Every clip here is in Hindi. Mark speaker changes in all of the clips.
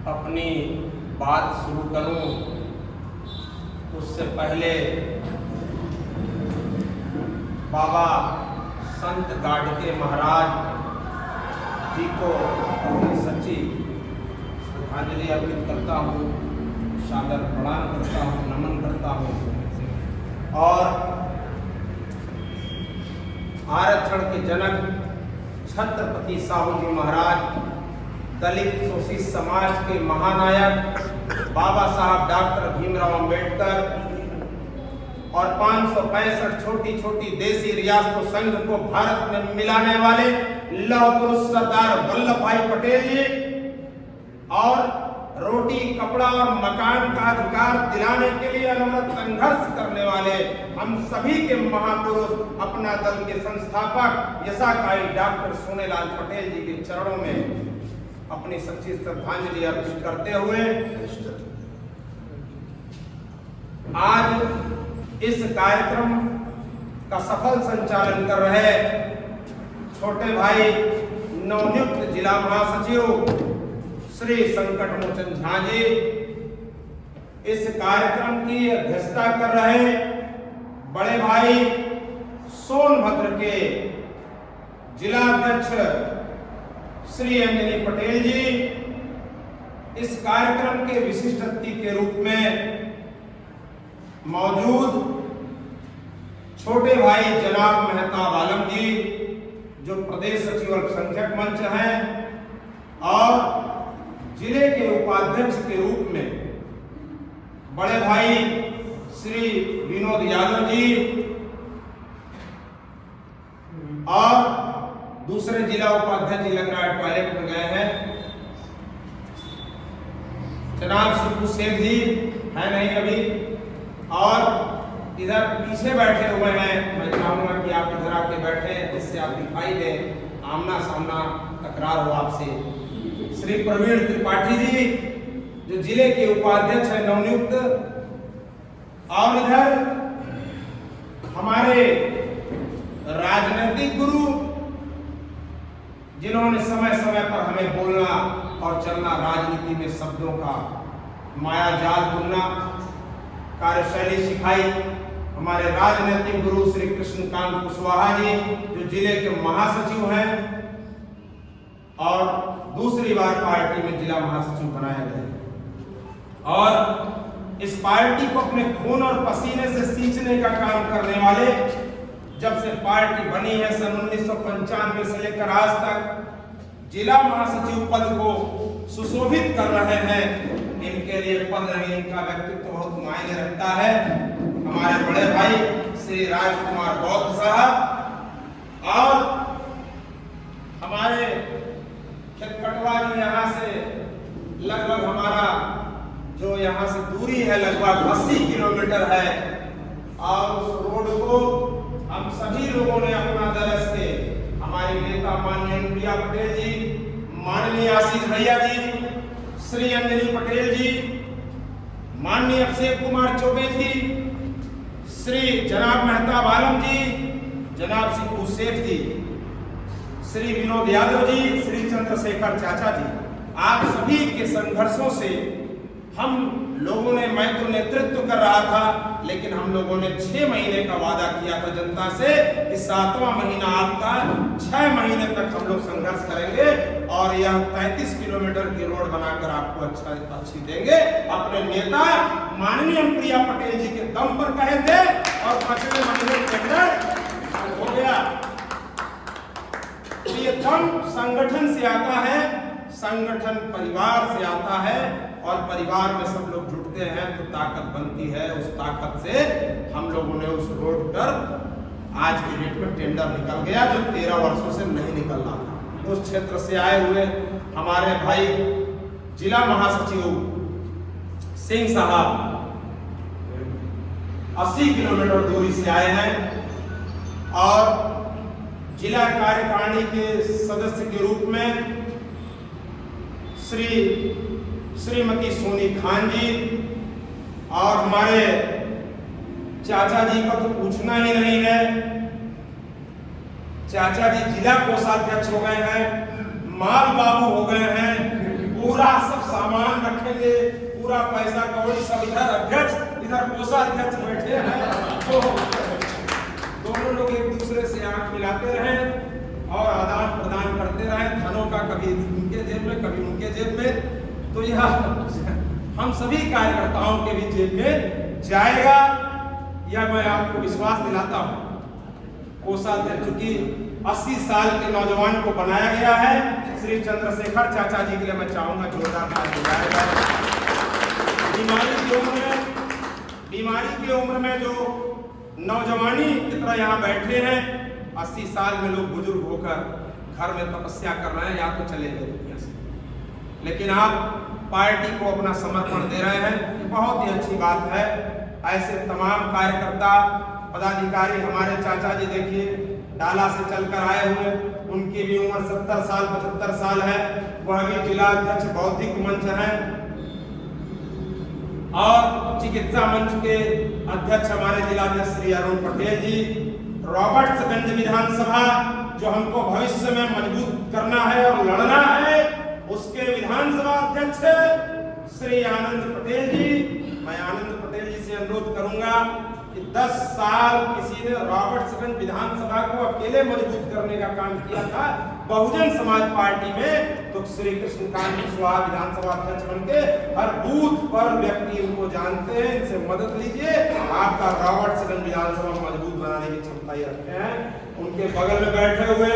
Speaker 1: अपनी बात शुरू करूं उससे पहले बाबा संत गाडगे महाराज जी को अपनी सच्ची श्रद्धांजलि अर्पित करता हूँ, सादर प्रणाम करता हूँ, नमन करता हूँ। और आरक्षण के जनक छत्रपति साहू जी महाराज, दलित शोषित समाज के महानायक बाबा साहब डॉक्टर भीमराव अंबेडकर और 565 छोटी छोटी देशी रियासतों संघ को भारत में मिलाने वाले लौह पुरुष सरदार वल्लभ भाई पटेल जी और रोटी, कपड़ा और मकान का अधिकार दिलाने के लिए अनवरत संघर्ष करने वाले हम सभी के महापुरुष, अपना दल के संस्थापक यशाकाई डॉक्टर सोनेलाल पटेल जी के चरणों में अपनी सच्ची श्रद्धांजलि अर्पित करते हुए आज इस कार्यक्रम का सफल संचालन कर रहे छोटे भाई नवनियुक्त जिला महासचिव श्री संकट मोचन झा जी, इस कार्यक्रम की अध्यक्षता कर रहे बड़े भाई सोनभद्र के जिला अध्यक्ष श्री अंजनी पटेल जी, इस कार्यक्रम के विशिष्ट अतिथि के रूप में मौजूद छोटे भाई जनाब मेहताब आलम जी जो प्रदेश सचिव अल्पसंख्यक मंच हैं, और जिले के उपाध्यक्ष के रूप में बड़े भाई श्री विनोद यादव जी, और दूसरे जिला उपाध्यक्ष जी लग रहा है टॉयलेट में गए हैं, जनाब शिबू शेख जी है नहीं अभी, और इधर पीछे बैठे हुए हैं। मैं चाहूंगा कि आप इधर आके बैठे जिससे आप दिखाई दें, आमना सामना टकरार हो आपसे। श्री प्रवीण त्रिपाठी जी जो जिले के उपाध्यक्ष है नवनियुक्त, और इधर हमारे राजनीतिक गुरु जिन्होंने समय समय पर हमें बोलना और चलना, राजनीति में शब्दों का माया जाल बुनना कार्यशैली सिखाई, हमारे राजनीतिक गुरु श्री कृष्णकांत कुशवाहा जी जो जिले के महासचिव हैं और दूसरी बार पार्टी में जिला महासचिव बनाए गए, और इस पार्टी को अपने खून और पसीने से सींचने का काम करने वाले, जब से पार्टी बनी है सन 1995 से लेकर आज तक जिला महासचिव पद को सुशोभित कर रहे हैं, इनके लिए पद नहीं, इनका व्यक्तित्व बहुत मायने रखता है। हमारे बड़े भाई श्री राजकुमार बौद्ध साहब, और हमारे खेतकटवा जो यहाँ से लगभग हमारा जो यहाँ से दूरी है लगभग 80 किलोमीटर है, और उस रोड को हम सभी लोगों ने अपना दरस के हमारी नेता माननीय प्रिया पटेल जी, माननीय आशीष भैया जी, श्री अंजनी पटेल जी, माननीय अभिषेक कुमार चौबे जी, श्री जनाब मेहताब आलम जी, जनाब शिबू शेख जी, श्री विनोद यादव जी, श्री चंद्रशेखर चाचा जी, आप सभी के संघर्षों से हम लोगों ने, मैं तो नेतृत्व कर रहा था, लेकिन हम लोगों ने 6 महीने का वादा किया था जनता से कि 7वां महीना आपका, 6 महीने तक हम लोग संघर्ष करेंगे और यह 33 किलोमीटर की रोड बनाकर आपको अच्छी देंगे। अपने नेता माननीय प्रिया पटेल जी के दम पर कहे थे, और 5वें महीने के अंदर हो गया। ये दम संगठन से आता है, संगठन परिवार से आता है, और परिवार में सब लोग जुटते हैं तो ताकत बनती है। उस ताकत से हम लोगों ने उस रोड पर आज की डेट में टेंडर निकल गया जो 13 वर्षों से नहीं निकल रहा था। उस क्षेत्र से आए हुए हमारे भाई जिला महासचिव सिंह साहब 80 किलोमीटर दूरी से आए हैं, और जिला कार्यकारिणी के सदस्य के रूप में श्रीमती सोनी खान जी, और हमारे चाचा जी का तो पूछना ही नहीं है, चाचा जी जिला कोषाध्यक्ष हो गए हैं, माल बाबू हो गए हैं, पूरा सब सामान के लिए पूरा पैसा कौड़ी सब इधर अध्यक्ष, इधर कोषाध्यक्ष बैठे हैं, तो दोनों लोग एक दूसरे से आंख मिलाते रहें और आदान प्रदान करते रहें धनों का, कभी उनके जेब में कभी उनके जेब में, तो यह हम सभी कार्यकर्ताओं के भी जेब में जाएगा, यह मैं आपको विश्वास दिलाता हूं। कोषाध्यक्ष चूंकि 80 साल के नौजवान को बनाया गया है, श्री चंद्रशेखर चाचा जी के लिए मैं चाहूंगा जोरदार ताली बजाएगा। बीमारी की उम्र में जो नौजवानी की तरह यहाँ बैठे हैं, 80 साल में लोग बुजुर्ग होकर घर में तपस्या कर रहे हैं या तो चले गए दुनिया से, लेकिन आप पार्टी को अपना समर्पण दे रहे हैं, ये बहुत ही अच्छी बात है। ऐसे तमाम कार्यकर्ता पदाधिकारी, हमारे चाचा जी देखिए डाला से चलकर आए हुए, उनकी भी उम्र 70 साल 75 साल है, वह भी जिला अध्यक्ष बौद्धिक मंच है, और चिकित्सा मंच के अध्यक्ष हमारे जिलाध्यक्ष श्री अरुण पटेल जी, रॉबर्ट्सगंज विधानसभा जो हमको भविष्य में मजबूत करना है और लड़ना है, उसके विधानसभा अध्यक्ष श्री आनंद पटेल जी। मैं आनंद पटेल जी से अनुरोध करूंगा कि 10 साल किसी ने रॉबर्ट्सगंज विधानसभा को अकेले मजबूत करने का काम किया था बहुजन समाज पार्टी में, तो श्री कृष्णकांत कुशवाहा विधानसभा अध्यक्ष बनके हर बूथ पर व्यक्ति उनको जानते हैं, इनसे मदद लीजिए, आपका रॉबर्ट्सगंज विधानसभा मजबूत बनाने की क्षमता ही रखते हैं। उनके बगल में बैठे हुए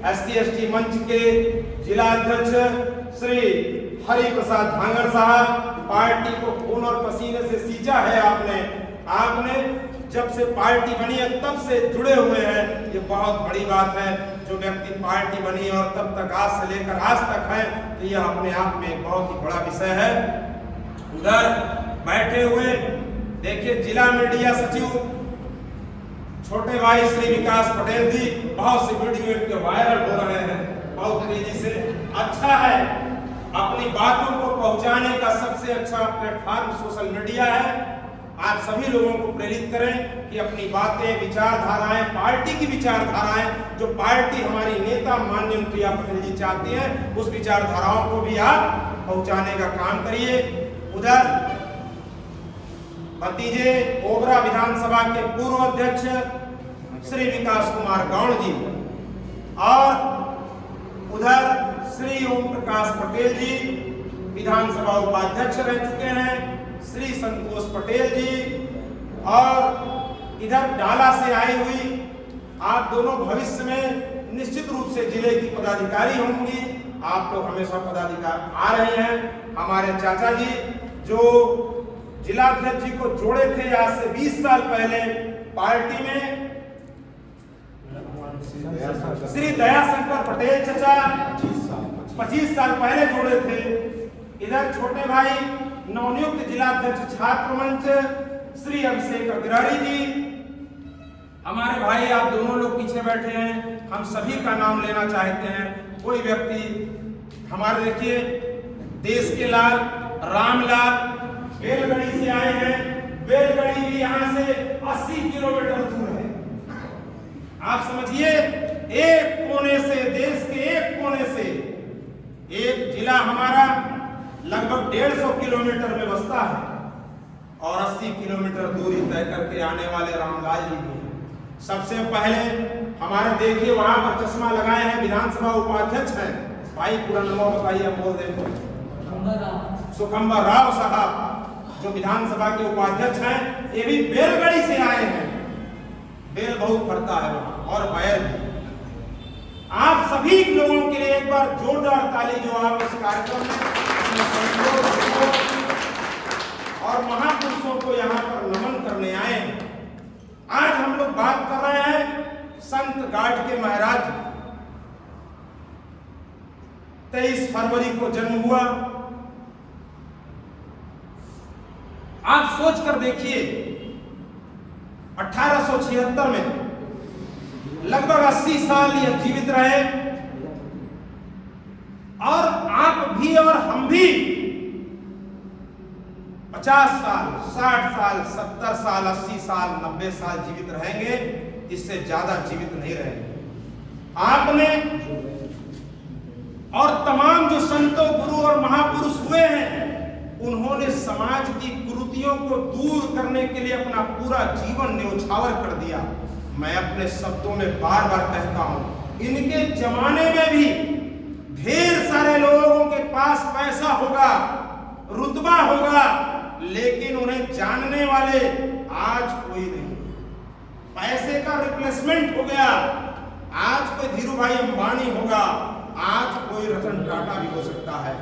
Speaker 1: SC/ST मंच के जिला अध्यक्ष श्री हरि प्रसाद धांगर साहब, पार्टी को खून और पसीने से सींचा है आपने जब से पार्टी बनी है तब से जुड़े हुए हैं, ये बहुत बड़ी बात है। जो व्यक्ति पार्टी बनी और तब तक आज से लेकर आज तक है, तो यह अपने आप में एक बहुत ही बड़ा विषय है। उधर बैठे हुए देखिए जिला मीडिया सचिव छोटे भाई श्री विकास पटेल जी, बहुत से वीडियो इनके वायरल हो रहे हैं बहुत तेजी से। अच्छा है, अपनी बातों को पहुंचाने का सबसे अच्छा प्लेटफॉर्म सोशल मीडिया है। आप सभी लोगों को प्रेरित करें कि अपनी बातें, विचारधाराएं, पार्टी की विचारधाराएं, जो पार्टी हमारी नेता माननीय प्रिया पटेल जी चाहती हैं, उस विचारधाराओं को भी आप पहुंचाने का काम करिए। उधर भतीजे ओबरा विधानसभा के पूर्व अध्यक्ष श्री विकास कुमार गौड़ जी, और उधर श्री ओम प्रकाश पटेल जी विधानसभा उपाध्यक्ष रह चुके हैं, श्री संतोष पटेल जी, और इधर डाला से आई हुई आप दोनों भविष्य में निश्चित रूप से जिले की पदाधिकारी होंगी। आप लोग हमेशा पदाधिकारी आ रहे हैं। हमारे चाचा जी जो जिलाध्यक्ष जी को जोड़े थे आज से 20 साल पहले पार्टी में, श्री दयाशंकर पटेल चाचा 25 साल पहले जोड़े थे। इधर छोटे भाई नवनियुक्त जिलाध्यक्ष छात्र मंच श्री अभिषेक अग्रणी जी, हमारे भाई आप दोनों लोग पीछे बैठे हैं, हम सभी का नाम लेना चाहते हैं। कोई व्यक्ति हमारे देखिए देश के लाल रामलाल बेलगढ़ी से आए हैं, बेलगढ़ी भी यहाँ से 80 किलोमीटर दूर है। आप समझिए, एक कोने से, देश के एक कोने से एक जिला हमारा लगभग 150 किलोमीटर में बसता है, और 80 किलोमीटर दूरी तय करके आने वाले रामलाल जी भी हैं। सबसे पहले हमारे देखिए वहां पर चश्मा लगाए हैं विधानसभा उपाध्यक्ष हैं, भाई पूरा नाम बताइए, हम बोल दें सुखंबर राव साहब जो विधानसभा के उपाध्यक्ष हैं, ये भी बेलगढ़ी से आए हैं। बेल बहुत फरता है वहां, और बैल भी। आप सभी लोगों के लिए एक बार जोरदार ताली जो आप इस कार्यक्रम में और महापुरुषों को यहाँ पर नमन करने आए हैं। आज हम लोग बात कर रहे हैं संत गाडगे महाराज। 23 फरवरी को जन्म हुआ। आप सोच कर देखिए, 1876 में लगभग 80 साल यह जीवित रहे, और आप भी और हम भी 50 साल, 60 साल, 70 साल, 80 साल, 90 साल जीवित रहेंगे, इससे ज्यादा जीवित नहीं रहेंगे। आपने और तमाम जो संतों, गुरु और महापुरुष हुए हैं, उन्होंने समाज की कुरीतियों को दूर करने के लिए अपना पूरा जीवन न्यौछावर कर दिया। मैं अपने शब्दों में बार बार कहता हूं, इनके जमाने में भी ढेर सारे लोगों के पास पैसा होगा, रुतबा होगा, लेकिन उन्हें जानने वाले आज कोई नहीं। पैसे का रिप्लेसमेंट हो गया। आज कोई धीरू भाई अंबानी होगा, आज कोई रतन टाटा भी हो सकता है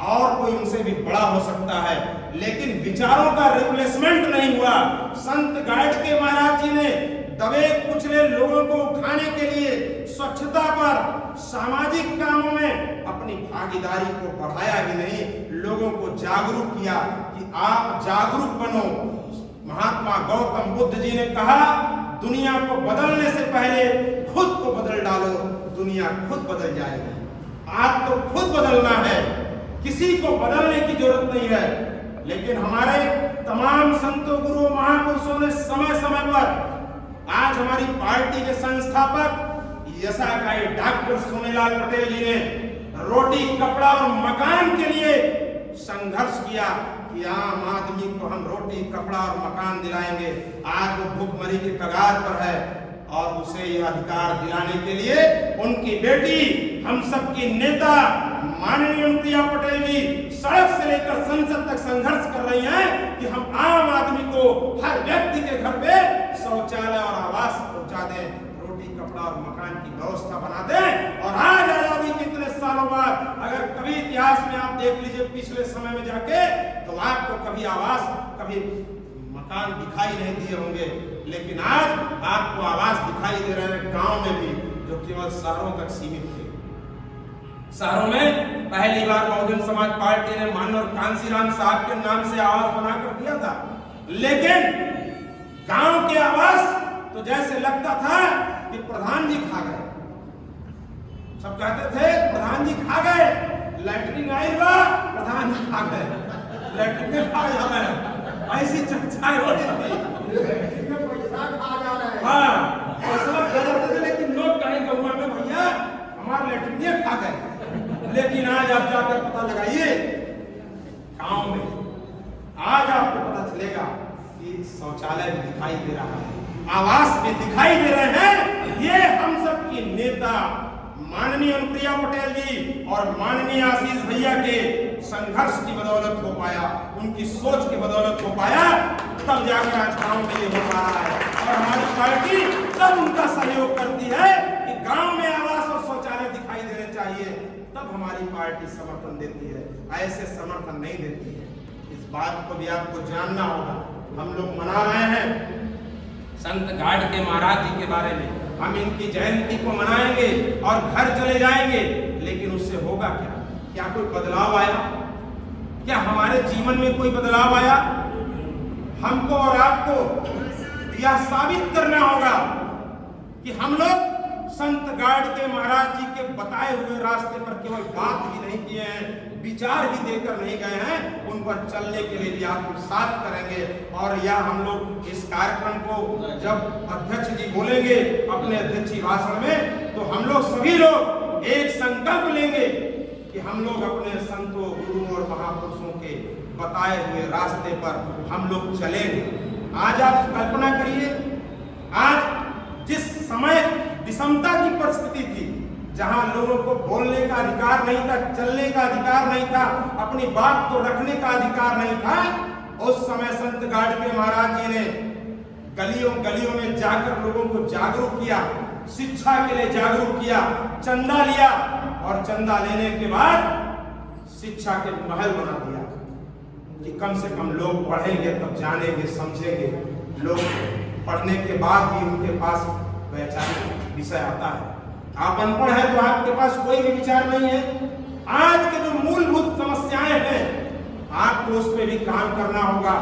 Speaker 1: और कोई उनसे भी बड़ा हो सकता है, लेकिन विचारों का रिप्लेसमेंट नहीं हुआ। संत गाडगे महाराज जी ने दबे कुचले लोगों को उठाने के लिए स्वच्छता पर, सामाजिक कामों में अपनी भागीदारी को बढ़ाया ही नहीं, लोगों को जागरूक किया कि आप जागरूक बनो। महात्मा गौतम बुद्ध जी ने कहा, दुनिया को बदलने से पहले खुद को बदल डालो, दुनिया खुद बदल जाएगी। आप तो खुद बदलना है, किसी को बदलने की जरूरत नहीं है। लेकिन हमारे तमाम संतों, गुरुओं, महापुरुषों ने समय समय पर, आज हमारी पार्टी के संस्थापक यशाकाई डॉक्टर सोनेलाल पटेल जी ने रोटी, कपड़ा और मकान के लिए संघर्ष किया कि आम आदमी को हम रोटी, कपड़ा और मकान दिलाएंगे। आज वो भूखमरी के कगार पर है और उसे यह अधिकार दिलाने के लिए उनकी बेटी, हम सबकी नेता माननीय अनुप्रिया पटेल जी सड़क से लेकर संसद तक संघर्ष कर रही हैं कि हम आम आदमी को, हर व्यक्ति के घर पे शौचालय और आवास पहुंचा दें, रोटी, कपड़ा और मकान की व्यवस्था बना दें। और आज आजादी के इतने सालों बाद अगर कभी इतिहास में आप देख लीजिए पिछले समय में जाके, तो आपको कभी आवास, कभी मकान दिखाई नहीं दिए होंगे, लेकिन आज आपको आवास दिखाई दे रहे हैं गांव में भी, जो केवल शहरों तक सीमित थे। शहरों में पहली बार बहुजन समाज पार्टी ने माननीय कांसीराम साहब के नाम से आवास बनाकर दिया था, लेकिन गांव के आवास तो जैसे लगता था कि प्रधान जी खा गए। सब कहते थे प्रधान जी खा गए, लैट्रिन आई बा, प्रधान जी खा गए, लैट्रिन में खा जा रहे हैं, ऐसी चर्चाएं हो रही थी।
Speaker 2: पैसा खा जा रहा है।
Speaker 1: हाँ, पैसा खा जाते थे, लेकिन लोग कहें गौवा में भैया हमारे लैट्रिन खा गए। लेकिन आज आप जाकर पता लगाइए गांव में, आज आपको पता चलेगा कि शौचालय भी दिखाई दे रहा है, आवास भी दिखाई दे रहे हैं। ये हम सब की नेता माननीय अनुप्रिया पटेल जी और माननीय आशीष भैया के संघर्ष की बदौलत हो पाया, उनकी सोच की बदौलत हो पाया, तब जाकर आज गांव में ये हो पा रहा है। और हमारी पार्टी तब उनका सहयोग करती है कि गांव में आवास और शौचालय दिखाई देने चाहिए, तब हमारी पार्टी समर्थन देती है, ऐसे समर्थन नहीं देती है। इस बात को भी आपको जानना होगा। हम लोग मना रहे हैं संत गाडगे महाराज जी के बारे में, हम इनकी जयंती को मनाएंगे और घर चले जाएंगे, लेकिन उससे होगा क्या? क्या कोई बदलाव आया? क्या हमारे जीवन में कोई बदलाव आया? हमको और आपको यह साबित करना होगा कि हम लोग संत गाडगे महाराज जी के बताए हुए रास्ते पर केवल बात ही नहीं किए हैं, विचार ही देकर नहीं गए हैं, उन पर चलने के लिए भी आत्मसात करेंगे। और यह हम लोग इस कार्यक्रम को जब अध्यक्ष जी बोलेंगे अपने अध्यक्षीय भाषण में, तो हम लोग सभी लोग एक संकल्प लेंगे कि हम लोग अपने संतों, गुरुओं और महापुरुषों के बताए हुए रास्ते पर हम लोग चलेंगे। आज आप कल्पना करिए, आज जिस समय विषमता की परिस्थिति थी, जहां लोगों को बोलने का अधिकार नहीं था, चलने का अधिकार नहीं था, अपनी बात को रखने का अधिकार नहीं था, उस समय संत गाडगे महाराज जी ने गलियों गलियों में जाकर लोगों को जागरूक किया, शिक्षा के लिए जागरूक किया, चंदा लिया और चंदा लेने के बाद शिक्षा के महल बना दिया कि कम से कम लोग पढ़ेंगे तब जानेंगे, समझेंगे। लोग पढ़ने के बाद ही उनके पास वैचारिक विषय आता है। आप अनपढ़ हैं तो आपके पास कोई भी विचार नहीं है। आज के जो मूलभूत समस्याएं हैं, आपको उस पर भी काम करना होगा।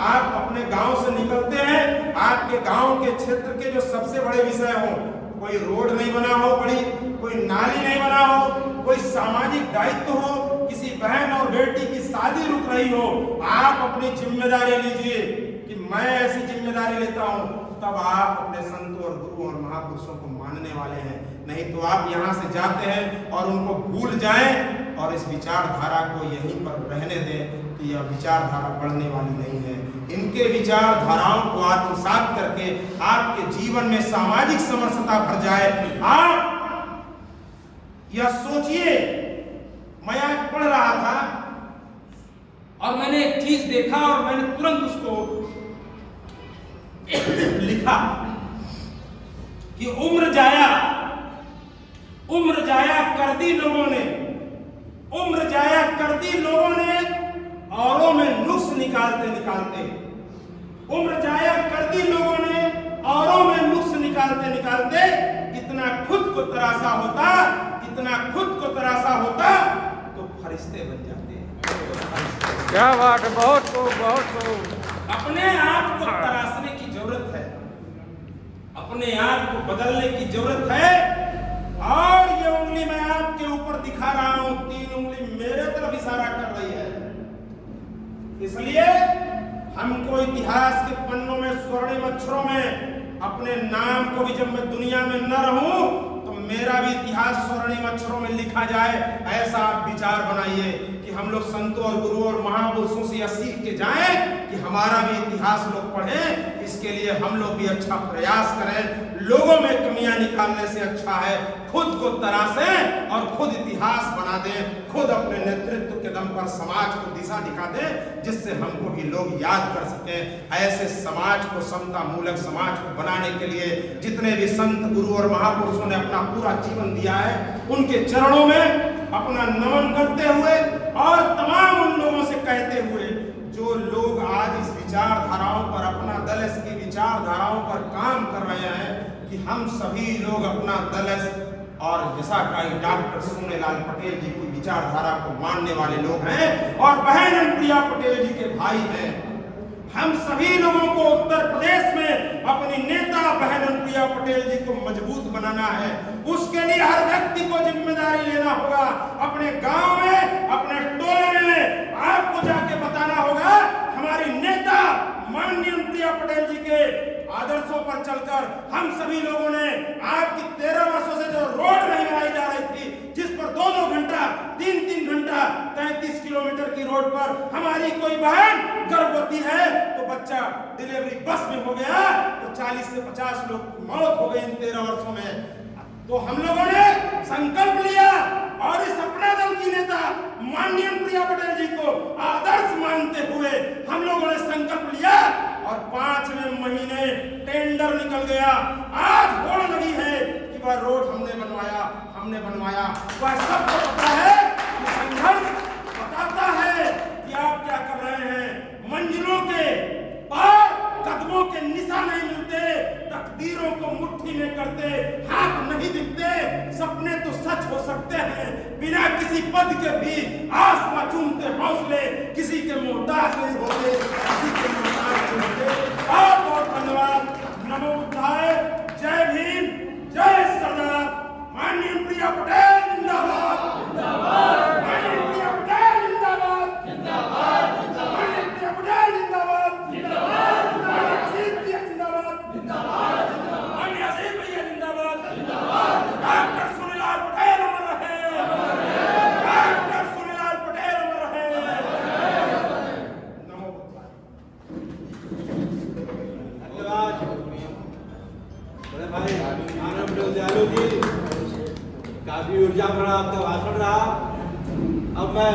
Speaker 1: आप अपने गांव से निकलते हैं, आपके गांव के क्षेत्र के जो सबसे बड़े विषय हो, कोई रोड नहीं बना हो बड़ी, कोई नाली नहीं बना हो, कोई सामाजिक दायित्व हो, किसी बहन और बेटी की शादी रुक रही हो, आप अपनी जिम्मेदारी लीजिए कि मैं ऐसी जिम्मेदारी लेता हूं, तब आप अपने संतों और गुरुओं और महापुरुषों को मानने वाले हैं। नहीं तो आप यहाँ से जाते हैं और उनको भूल जाएं और इस विचारधारा को यहीं पर रहने दें कि यह विचारधारा बढ़ने वाली नहीं है। इनके विचारधाराओं को आत्मसात करके आपके जीवन में सामाजिक समरसता भर जाए। आप यह सोचिए, मैं आज पढ़ रहा था और मैंने एक चीज देखा और मैंने तुरंत उसको लिखा कि उम्र जाया कर दी लोगों ने, उम्र जाया कर दी लोगों ने औरों में नुक्स निकालते निकालते, उम्र जाया कर दी लोगों ने औरों में नुक्स निकालते निकालते, इतना खुद को तरासा होता, इतना खुद को तरासा होता तो फरिश्ते बन जाते।
Speaker 3: क्या बात है, बहुत खूब।
Speaker 1: अपने आप को तराशने की जरूरत है, अपने आप को बदलने की जरूरत है। और ये उंगली मैं आपके ऊपर दिखा रहा हूं, 3 उंगली मेरे तरफ इशारा कर रही है। इसलिए हमको इतिहास के पन्नों में, स्वर्णिम अक्षरों में अपने नाम को भी, जब मैं दुनिया में न रहूं तो मेरा भी इतिहास स्वर्णिम अक्षरों में लिखा जाए, ऐसा आप विचार बनाइए कि हम लोग संतों और गुरुओं और महापुरुषों से यह सीख के जाएं कि हमारा भी इतिहास लोग पढ़ें। इसके लिए हम लोग भी अच्छा प्रयास करें। लोगों में कमियां निकालने से अच्छा है खुद को तराशें और खुद इतिहास बना दें, खुद अपने नेतृत्व के दम पर समाज को दिशा दिखा दें, जिससे हमको भी लोग याद कर सकें। ऐसे समाज को, समता मूलक समाज को बनाने के लिए जितने भी संत, गुरु और महापुरुषों ने अपना पूरा जीवन दिया है, उनके चरणों में अपना नमन करते हुए और तमाम उन लोगों से कहते हुए जो लोग आज इस विचारधाराओं पर, अपना दल की विचारधाराओं पर काम कर रहे हैं, कि हम सभी लोग अपना दल और जैसा कहीं डॉक्टर सोनेलाल पटेल जी की विचारधारा को मानने वाले लोग हैं और बहन अनुप्रिया पटेल जी के भाई हैं। हम सभी लोगों को उत्तर प्रदेश में अपनी नेता बहन अनुप्रिया पटेल जी को मजबूत बनाना है। उसके लिए हर व्यक्ति को जिम्मेदारी लेना होगा। अपने गांव में, अपने टोले में आपको जाके बताना होगा, हमारी नेता माननीय अनुप्रिया पटेल जी के आदर्शों पर चलकर हम सभी लोगों ने आपकी 13 वर्षों से जो रोड नहीं बनाई जा रही थी, जिस पर 2-2 घंटा, 3-3 घंटा, 33 किलोमीटर की रोड पर हमारी कोई बहन गर्भवती है तो बच्चा डिलीवरी बस में हो गया तो 40 से 50 लोग की मौत हो गई इन 13 वर्षों में। तो हम लोगों ने संकल्प लिया और इस अपना दल की नेता माननीय अनुप्रिया पटेल जी को आदर्श मानते हुए हम लोगों ने संकल्प लिया और 5वें महीने टेंडर निकल गया। आज होड़ लगी है कि वह रोड हमने बनवाया। वह सबको पता है, संघर्ष बताता है कि आप क्या कर रहे हैं। मंजिलों के पार कदमों के निशान नहीं मिलते, तकदीरों को मुट्ठी में करते हाथ नहीं दिखते। सपने तो सच हो सकते हैं, बिना किसी पद के भी आसमां चूमते हौसले किसी के मोहताज नहीं होते, किसी के मोहताज नहीं होते। बहुत बहुत धन्यवाद। नमो बुद्धाय। जय भीम, जय सरदार। माननीय अनुप्रिया पटेल जिंदाबाद, जिंदाबाद। माननीय अनुप्रिया पटेल जिंदाबाद, जिंदाबाद। माननीय अनुप्रिया पटेल जिंदाबाद, जिंदाबाद। माननीय अजीत भैया जिंदाबाद, जिंदाबाद। माननीय अजीत भैया जिंदाबाद, जिंदाबाद। डॉक्टर सोनेलाल पटेल अमर रहे, डॉक्टर सोनेलाल पटेल अमर रहे। नमो बुद्धाय।
Speaker 2: धन्यवाद बड़े भाई आनंद दयालु जी, काफी ऊर्जा भरा आपका भाषण रहा। अब मैं